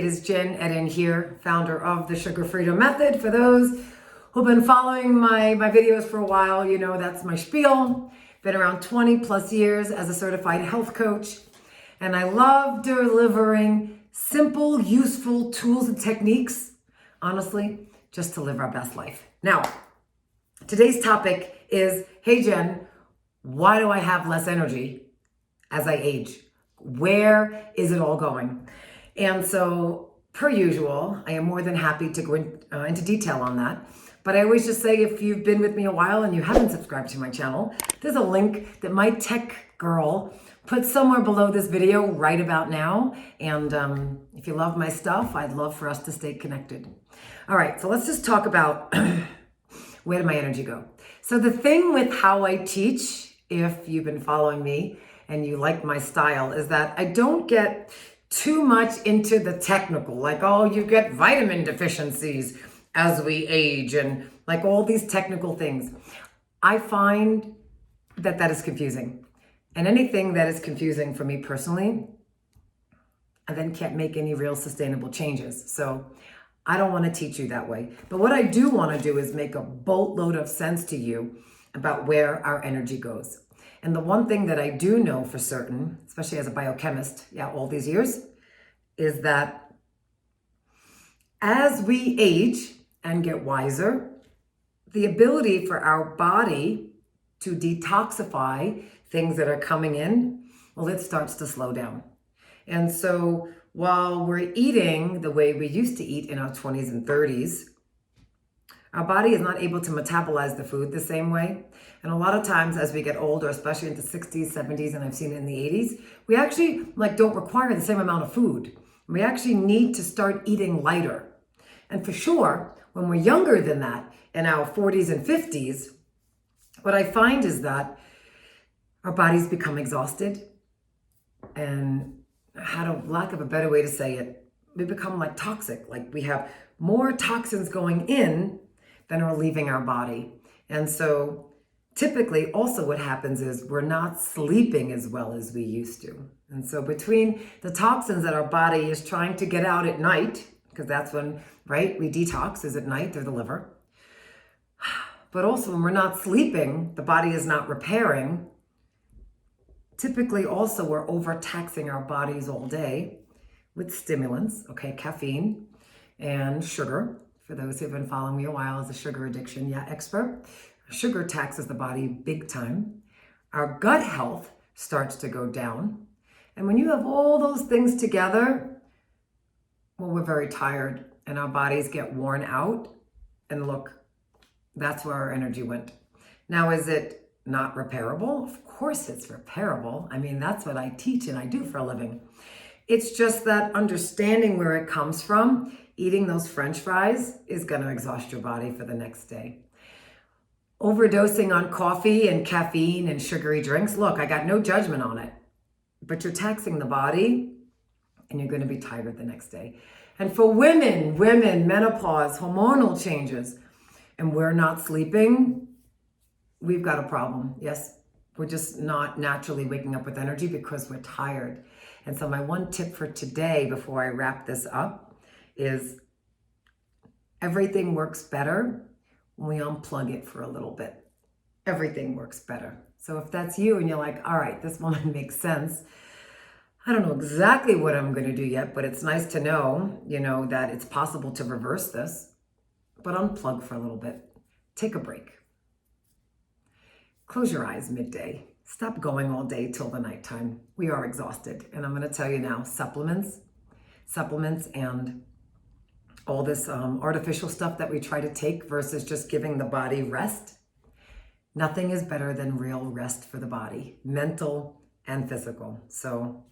is Jen Eden here, founder of the Sugar Freedom Method. For those who've been following my videos for a while, you know that's my spiel. Been around 20 plus years as a certified health coach. And I love delivering simple, useful tools and techniques, honestly, just to live our best life. Now, today's topic is, hey Jen, why do I have less energy as I age? Where is it all going? And so, per usual, I am more than happy to go into detail on that. But I always just say, if you've been with me a while and you haven't subscribed to my channel, there's a link that my tech girl put somewhere below this video right about now. And if you love my stuff, I'd love for us to stay connected. All right, so let's just talk about where did my energy go? So the thing with how I teach, if you've been following me and you like my style, is that I don't get too much into the technical, like, oh, you get vitamin deficiencies as we age and like all these technical things. I find that that is confusing. And anything that is confusing for me personally, I then can't make any real sustainable changes. So I don't want to teach you that way. But what I do want to do is make a boatload of sense to you about where our energy goes. And the one thing that I do know for certain, especially as a biochemist, all these years, is that as we age and get wiser, the ability for our body to detoxify things that are coming in, well, it starts to slow down. And so while we're eating the way we used to eat in our 20s and 30s, our body is not able to metabolize the food the same way. And a lot of times as we get older, especially into 60s, 70s, and I've seen it in the 80s, we actually don't require the same amount of food. We actually need to start eating lighter. And for sure, when we're younger than that, in our 40s and 50s, what I find is that our bodies become exhausted. And lack of a better way to say it, we become like toxic. Like we have more toxins going in than are leaving our body. And so typically also what happens is we're not sleeping as well as we used to. And so between the toxins that our body is trying to get out at night, because that's when, we detox is at night through the liver. But also when we're not sleeping, the body is not repairing. Typically also we're overtaxing our bodies all day with stimulants, caffeine and sugar. For those who've been following me a while as a sugar addiction expert, sugar taxes the body big time. Our gut health starts to go down. And when you have all those things together, well, we're very tired and our bodies get worn out. And look, that's where our energy went. Now, is it not repairable? Of course it's repairable. I mean, that's what I teach and I do for a living. It's just that understanding where it comes from, eating those French fries is going to exhaust your body for the next day. Overdosing on coffee and caffeine and sugary drinks, look, I got no judgment on it, but you're taxing the body and you're going to be tired the next day. And for women, menopause, hormonal changes, and we're not sleeping, we've got a problem. Yes, we're just not naturally waking up with energy because we're tired. And so my one tip for today before I wrap this up is everything works better when we unplug it for a little bit. Everything works better. So if that's you and you're like, all right, this one makes sense. I don't know exactly what I'm going to do yet, but it's nice to know, that it's possible to reverse this, but unplug for a little bit. Take a break. Close your eyes midday. Stop going all day till the nighttime. We are exhausted. And I'm going to tell you now, supplements and all this artificial stuff that we try to take versus just giving the body rest. Nothing is better than real rest for the body, mental and physical. So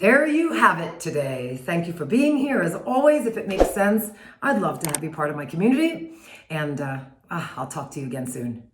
there you have it today. Thank you for being here. As always, if it makes sense, I'd love to have you part of my community. And I'll talk to you again soon.